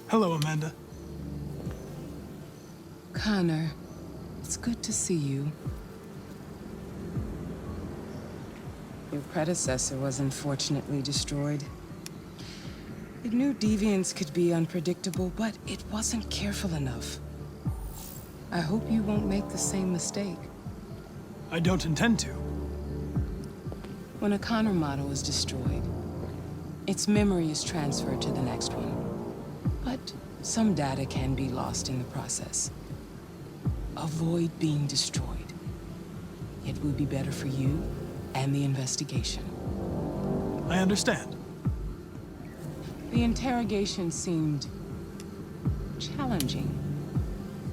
Hello, Amanda. Connor, it's good to see you. Your predecessor was unfortunately destroyed. It knew deviants could be unpredictable, but it wasn't careful enough. I hope you won't make the same mistake. I don't intend to. When a Connor model is destroyed, its memory is transferred to the next one. But some data can be lost in the process. Avoid being destroyed. It would be better for you and the investigation. I understand. The interrogation seemed challenging.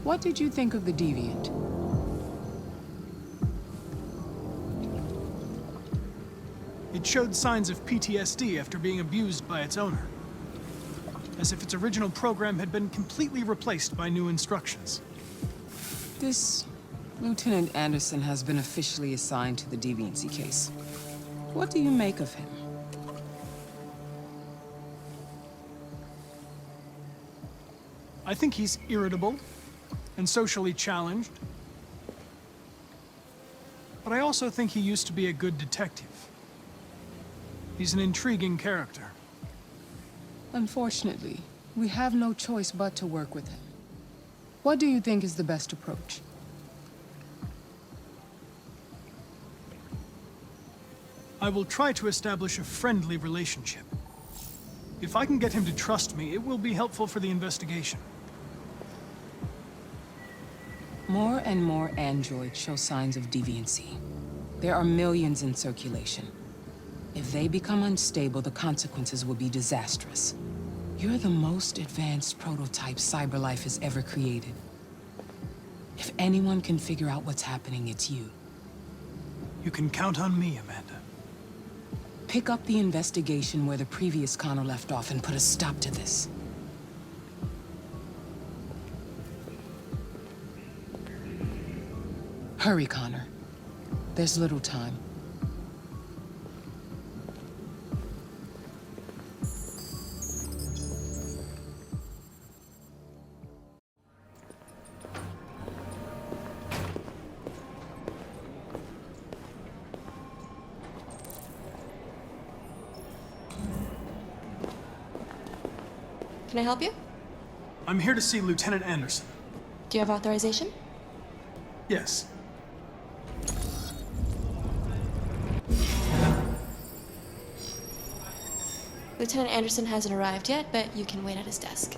What did you think of the deviant? It showed signs of PTSD after being abused by its owner. As if its original program had been completely replaced by new instructions. This Lieutenant Anderson has been officially assigned to the deviancy case. What do you make of him? I think he's irritable and socially challenged. But I also think he used to be a good detective. He's an intriguing character. Unfortunately, we have no choice but to work with him. What do you think is the best approach? I will try to establish a friendly relationship. If I can get him to trust me, it will be helpful for the investigation. More and more androids show signs of deviancy. There are millions in circulation. If they become unstable, the consequences will be disastrous. You're the most advanced prototype CyberLife has ever created. If anyone can figure out what's happening, it's you. You can count on me, Amanda. Pick up the investigation where the previous Connor left off and put a stop to this. Hurry, Connor. There's little time. Can I help you? I'm here to see Lieutenant Anderson. Do you have authorization? Yes. Lieutenant Anderson hasn't arrived yet, but you can wait at his desk.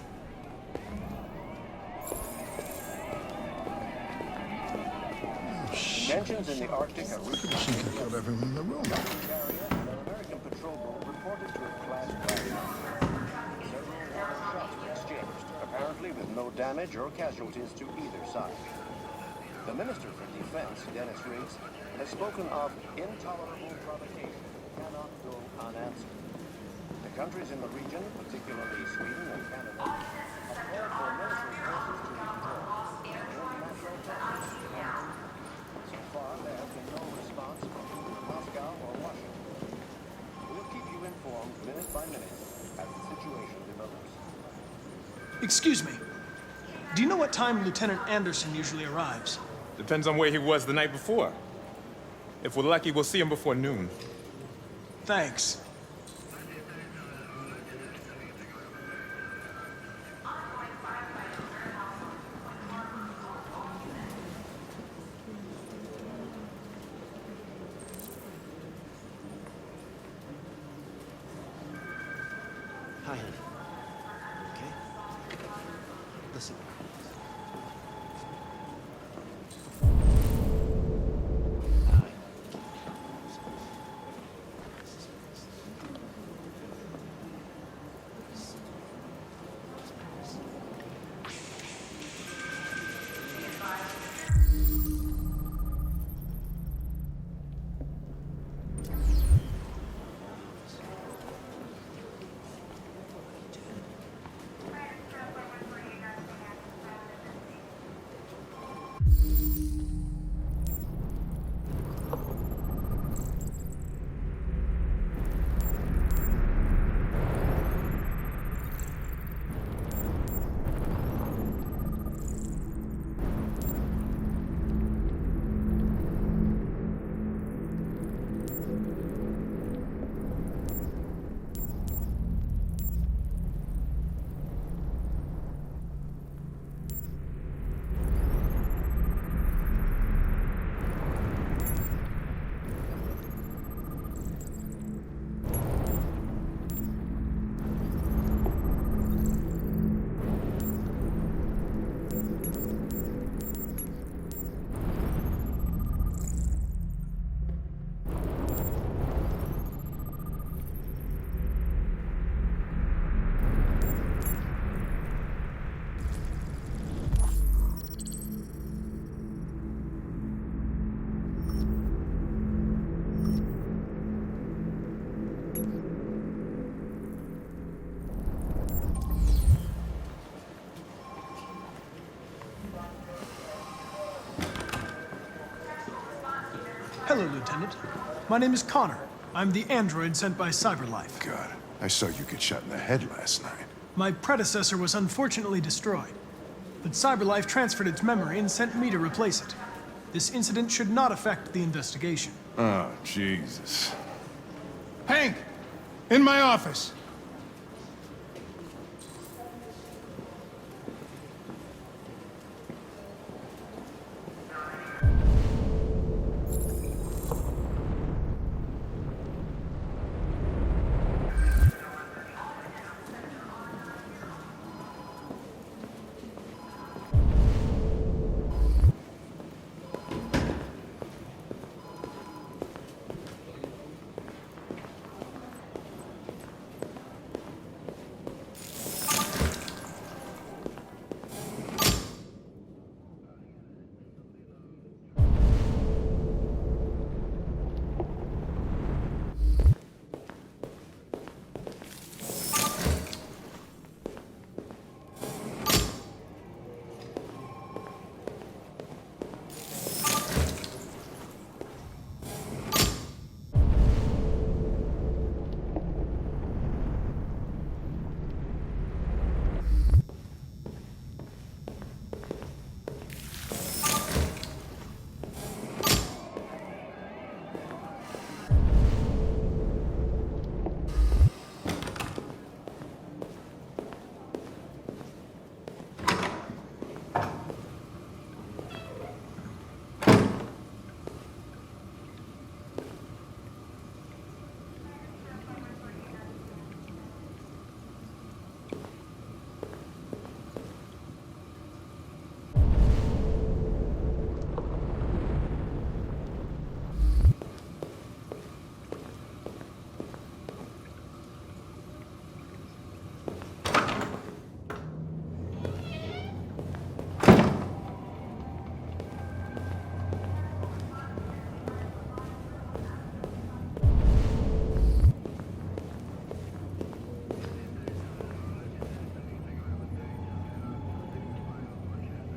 Tensions in the Arctic are recently She could kill everyone in the room. an American patrol boat reported to have clashed several shots were exchanged, apparently with no damage or casualties to either side. The Minister for Defense, Dennis Riggs, has spoken of intolerable provocation that cannot go unanswered. The countries in the region, particularly Sweden and Canada, have called for military forces to withdraw and international tactics to end. So far, there has been no response from either Moscow or Washington. We'll keep you informed minute by minute as the situation develops. Excuse me. Do you know what time Lieutenant Anderson usually arrives? Depends on where he was the night before. If we're lucky, we'll see him before noon. Thanks. Hi, honey. Okay? Listen. Hi. Hello, Lieutenant. My name is Connor. I'm the android sent by CyberLife. God, I saw you get shot in the head last night. My predecessor was unfortunately destroyed, but CyberLife transferred its memory and sent me to replace it. This incident should not affect the investigation. Oh, Jesus. Hank! In my office!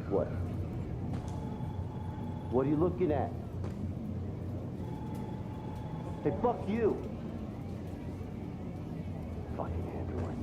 What? What are you looking at? Hey, fuck you! Fucking android.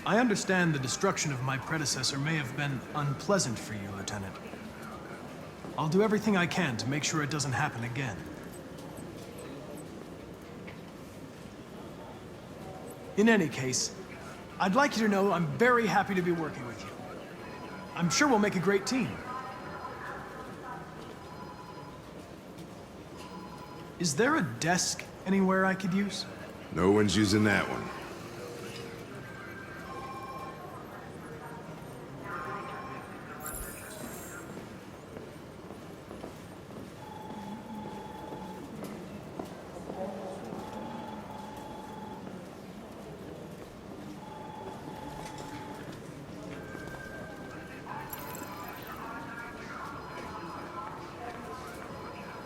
I understand the destruction of my predecessor may have been unpleasant for you, Lieutenant. I'll do everything I can to make sure it doesn't happen again. In any case, I'd like you to know I'm very happy to be working with you. I'm sure we'll make a great team. Is there a desk anywhere I could use? No one's using that one.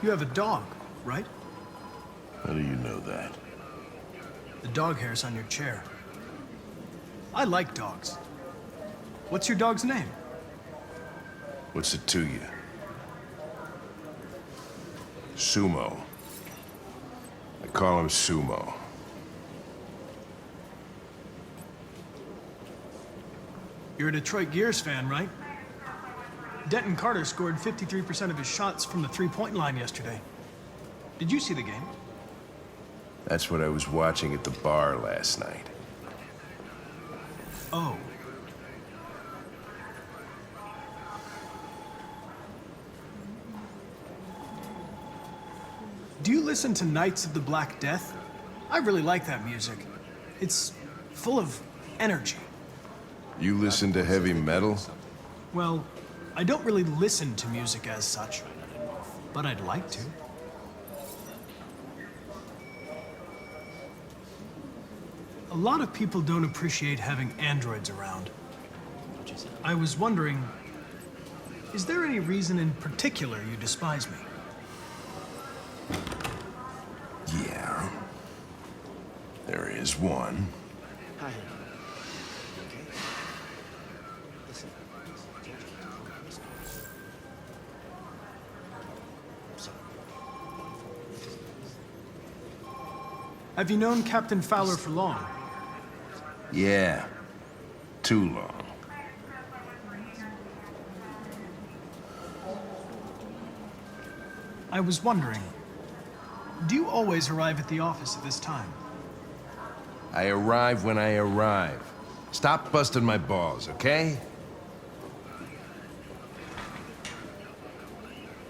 You have a dog, right? How do you know that? The dog hair's on your chair. I like dogs. What's your dog's name? What's it to you? Sumo. I call him Sumo. You're a Detroit Gears fan, right? Denton Carter scored 53% of his shots from the three-point line yesterday. Did you see the game? That's what I was watching at the bar last night. Oh. Do you listen to Knights of the Black Death? I really like that music. It's full of energy. You listen to heavy metal? Well, I don't really listen to music as such, but I'd like to. A lot of people don't appreciate having androids around. I was wondering, is there any reason in particular you despise me? Yeah. There is one. Hi, honey. You okay? Listen. I'm sorry. Have you known Captain Fowler for long? Yeah. Too long. I was wondering, do you always arrive at the office at this time? I arrive when I arrive. Stop busting my balls, okay?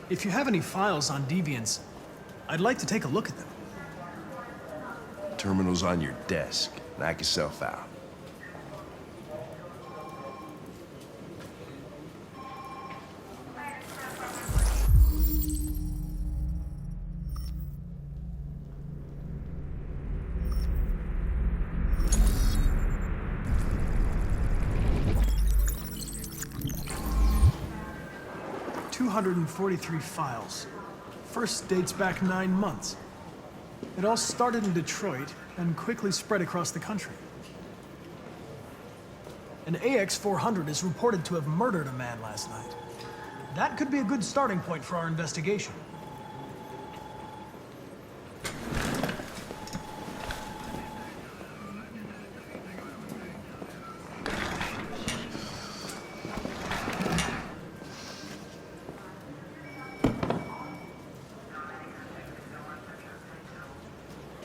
If you have any files on deviants, I'd like to take a look at them. Terminal's on your desk. Knock yourself out. $243 files. First dates back 9 months. It all started in Detroit and quickly spread across the country. An AX-400 is reported to have murdered a man last night. That could be a good starting point for our investigation.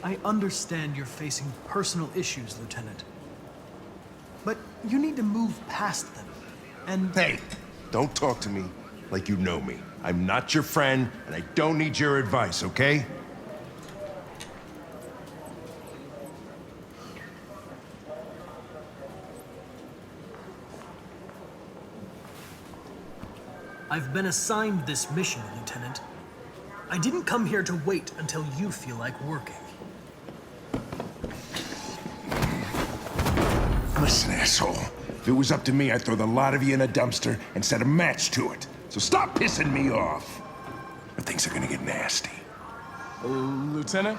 I understand you're facing personal issues, Lieutenant. But you need to move past them. And Hey, don't talk to me like you know me. I'm not your friend, and I don't need your advice, okay? I've been assigned this mission, Lieutenant. I didn't come here to wait until you feel like working. Listen, asshole. If it was up to me, I'd throw the lot of you in a dumpster and set a match to it. So stop pissing me off. Or things are gonna get nasty. Lieutenant?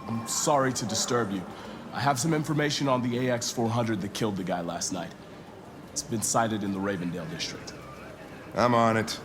I'm sorry to disturb you. I have some information on the AX-400 that killed the guy last night. It's been sighted in the Ravendale district. I'm on it.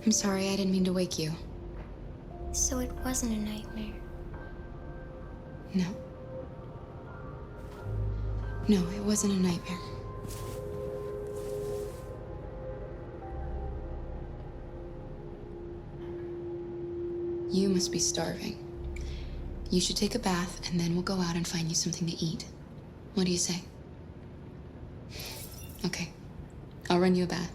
I'm sorry, I didn't mean to wake you. So it wasn't a nightmare. No. No, it wasn't a nightmare. You must be starving. You should take a bath, and then we'll go out and find you something to eat. What do you say? Okay. I'll run you a bath.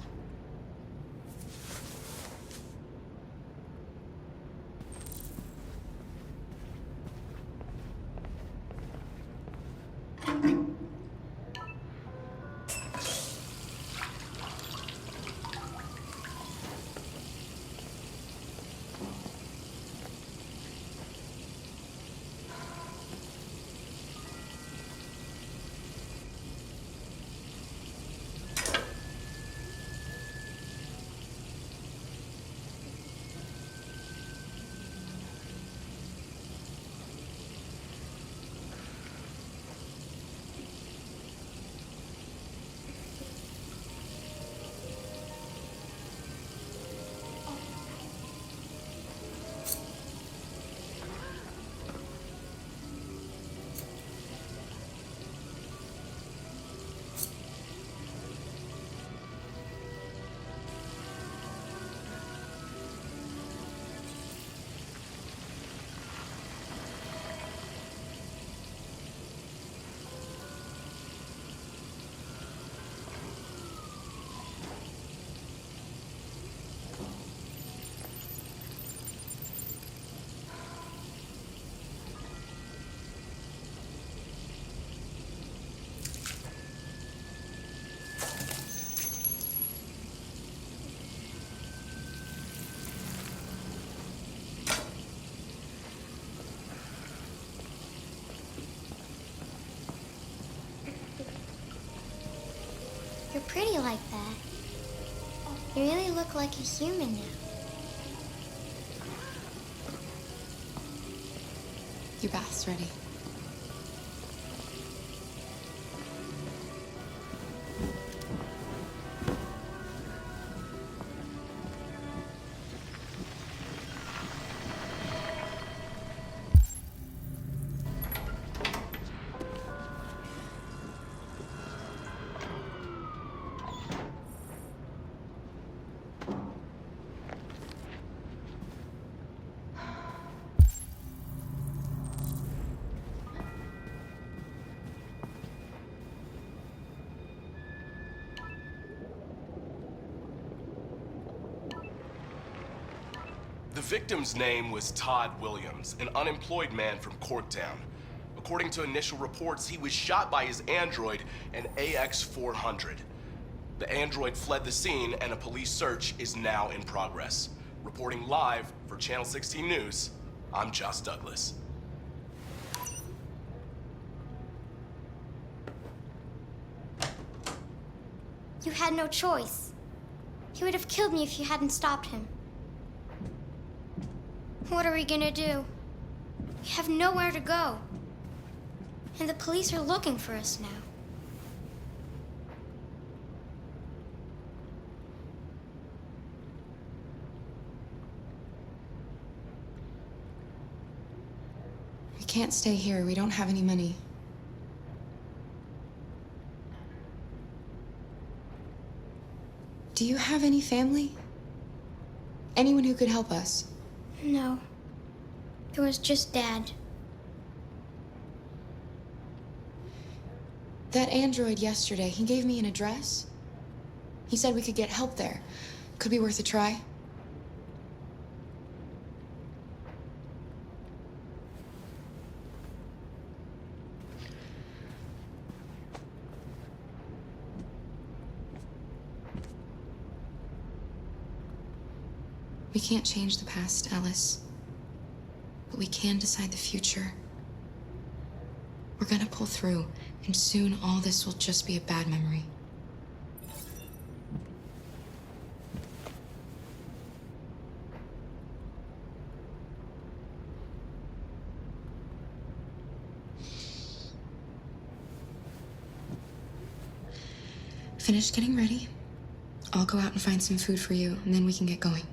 You're pretty like that. You really look like a human now. Your bath's ready. The victim's name was Todd Williams, an unemployed man from Corktown. According to initial reports, he was shot by his android, an AX-400. The android fled the scene, and a police search is now in progress. Reporting live for Channel 16 News, I'm Josh Douglas. You had no choice. He would have killed me if you hadn't stopped him. What are we gonna do? We have nowhere to go. And the police are looking for us now. We can't stay here. We don't have any money. Do you have any family? Anyone who could help us? No. There was just Dad. That android yesterday, he gave me an address. He said we could get help there. Could be worth a try. We can't change the past, Alice. But we can decide the future. We're gonna pull through, and soon all this will just be a bad memory. Finish getting ready. I'll go out and find some food for you, and then we can get going.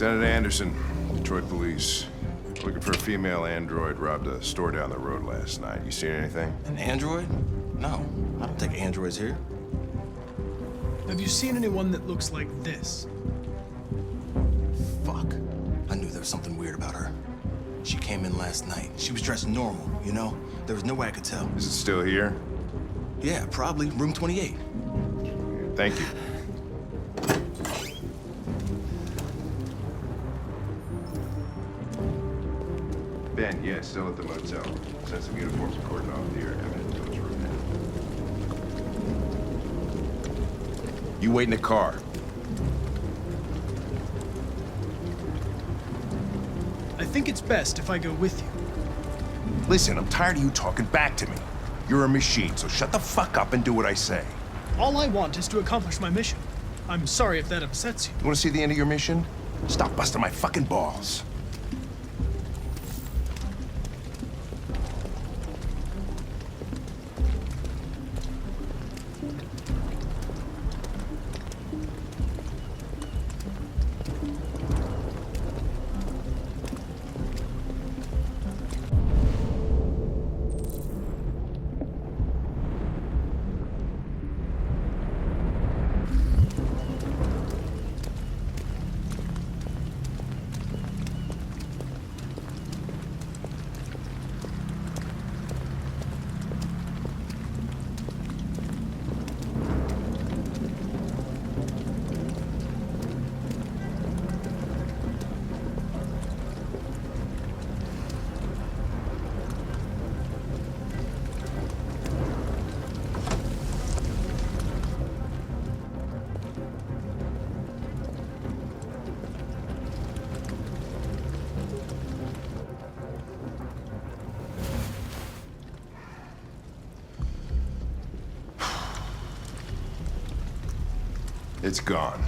Lieutenant Anderson, Detroit Police. Looking for a female android robbed a store down the road last night. You seen anything? An android? No, I don't think androids here. Have you seen anyone that looks like this? Fuck. I knew there was something weird about her. She came in last night. She was dressed normal, you know? There was no way I could tell. Is it still here? Yeah, probably. Room 28. Thank you. Ben, yeah, still at the motel. Sent some uniforms and cordon off the area. I'm heading to his room now. You wait in the car. I think it's best if I go with you. Listen, I'm tired of you talking back to me. You're a machine, so shut the fuck up and do what I say. All I want is to accomplish my mission. I'm sorry if that upsets you. You wanna see the end of your mission? Stop busting my fucking balls. It's gone.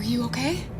Are you okay?